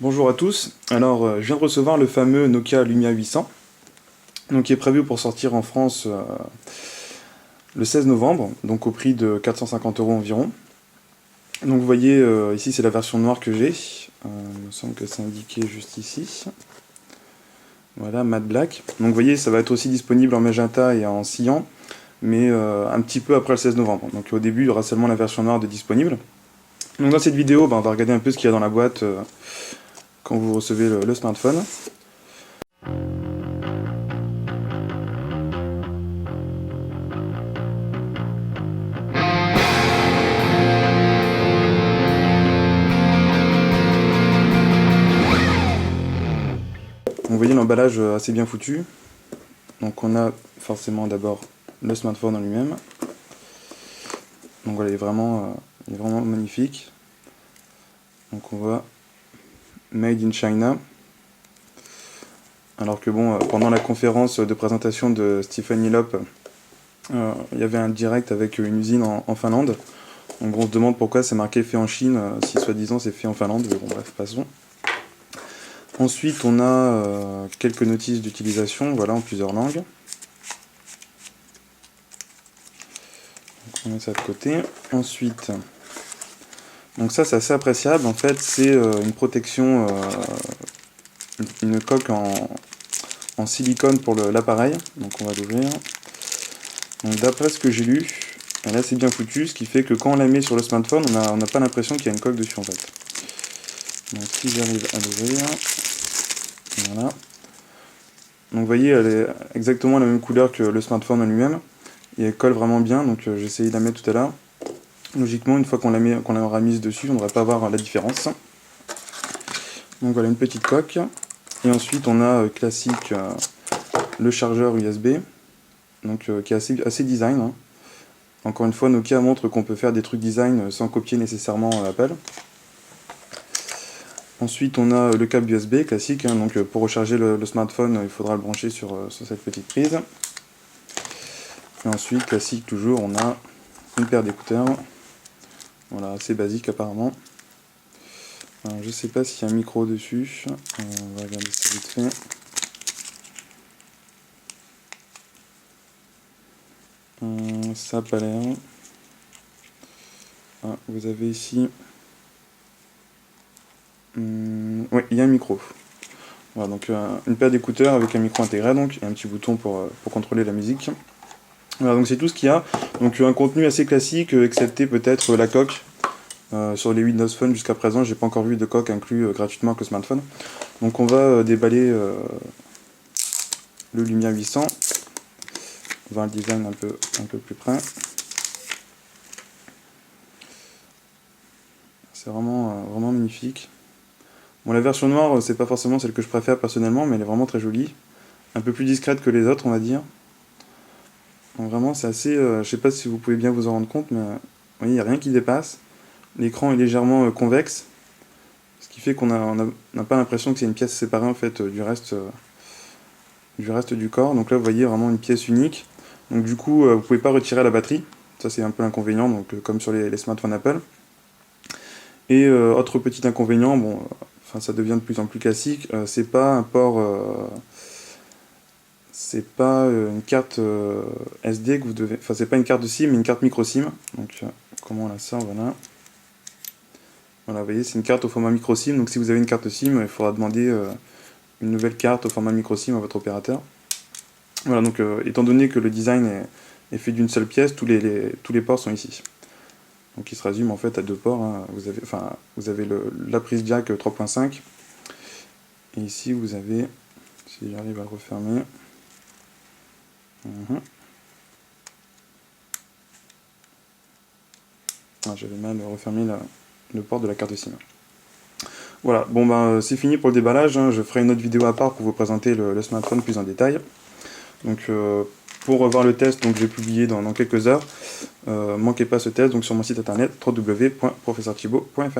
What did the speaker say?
Bonjour à tous. Alors, je viens de recevoir le fameux Nokia Lumia 800, donc qui est prévu pour sortir en France le 16 novembre, donc au prix de 450 € environ. Donc vous voyez, ici c'est la version noire que j'ai. Il me semble que c'est indiqué juste ici. Voilà, matte black. Donc vous voyez, ça va être aussi disponible en magenta et en cyan, mais un petit peu après le 16 novembre. Donc au début, il y aura seulement la version noire de disponible. Donc dans cette vidéo, on va regarder un peu ce qu'il y a dans la boîte quand vous recevez le smartphone. Vous voyez l'emballage assez bien foutu. Donc on a forcément d'abord le smartphone en lui-même. Donc voilà, il est vraiment magnifique. Donc on voit Made in China. Alors que bon, pendant la conférence de présentation de Stephen Elop, il y avait un direct avec une usine en Finlande. Donc on se demande pourquoi c'est marqué fait en Chine, si soi-disant c'est fait en Finlande. Mais bon bref, passons. Ensuite on a quelques notices d'utilisation, voilà, en plusieurs langues. On met ça de côté. Ensuite, donc ça c'est assez appréciable, en fait c'est une protection, une coque en silicone pour l'appareil. Donc on va l'ouvrir. Donc d'après ce que j'ai lu, elle est assez bien foutue, ce qui fait que quand on la met sur le smartphone, on n'a pas l'impression qu'il y a une coque dessus en fait. Donc si j'arrive à l'ouvrir, voilà. Donc vous voyez, elle est exactement la même couleur que le smartphone en lui-même, et elle colle vraiment bien, donc j'ai essayé de la mettre tout à l'heure. Logiquement, une fois qu'on l'aura mise dessus, on ne devrait pas voir la différence. Donc voilà une petite coque. Et ensuite on a classique le chargeur USB, donc qui est assez design. Hein. Encore une fois, Nokia montre qu'on peut faire des trucs design sans copier nécessairement Apple. Ensuite on a le câble USB classique, hein, donc pour recharger le smartphone, il faudra le brancher sur cette petite prise. Et ensuite, classique toujours, on a une paire d'écouteurs. Voilà, assez basique apparemment. Alors, je sais pas s'il y a un micro dessus. On va regarder ça vite fait. Ça n'a pas l'air. Ah, vous avez ici. Oui, il y a un micro. Voilà, donc une paire d'écouteurs avec un micro intégré donc, et un petit bouton pour contrôler la musique. Voilà, donc c'est tout ce qu'il y a. Donc un contenu assez classique, excepté peut-être la coque. Sur les Windows Phone jusqu'à présent, j'ai pas encore vu de coque inclus gratuitement avec le smartphone. Donc on va déballer le Lumia 800. On va le design un peu plus près. C'est vraiment magnifique. Bon, la version noire, c'est pas forcément celle que je préfère personnellement, mais elle est vraiment très jolie. Un peu plus discrète que les autres, on va dire. Donc vraiment, c'est assez... je sais pas si vous pouvez bien vous en rendre compte, mais vous voyez, il n'y a rien qui dépasse. L'écran est légèrement convexe, ce qui fait qu'on n'a pas l'impression que c'est une pièce séparée en fait du reste du corps. Donc là, vous voyez vraiment une pièce unique. Donc du coup, vous pouvez pas retirer la batterie. Ça, c'est un peu l'inconvénient, donc comme sur les smartphones Apple. Et autre petit inconvénient, bon, ça devient de plus en plus classique, c'est pas un port, c'est pas une carte SD que vous devez, enfin c'est pas une carte SIM, mais une carte micro SIM. Donc comment on la sort, voilà. Voilà, vous voyez, c'est une carte au format micro SIM, donc si vous avez une carte SIM, il faudra demander une nouvelle carte au format micro SIM à votre opérateur. Voilà, donc étant donné que le design est fait d'une seule pièce, tous les ports sont ici. Donc il se résume en fait à deux ports. Hein. Vous avez la prise jack 3.5 et ici vous avez, si j'arrive à le refermer, j'avais mal refermé le port de la carte SIM. Voilà, bon ben c'est fini pour le déballage, hein. Je ferai une autre vidéo à part pour vous présenter le smartphone plus en détail. Donc pour revoir le test, donc je vais publier dans quelques heures. Manquez pas ce test donc sur mon site internet www.professeurthibault.fr.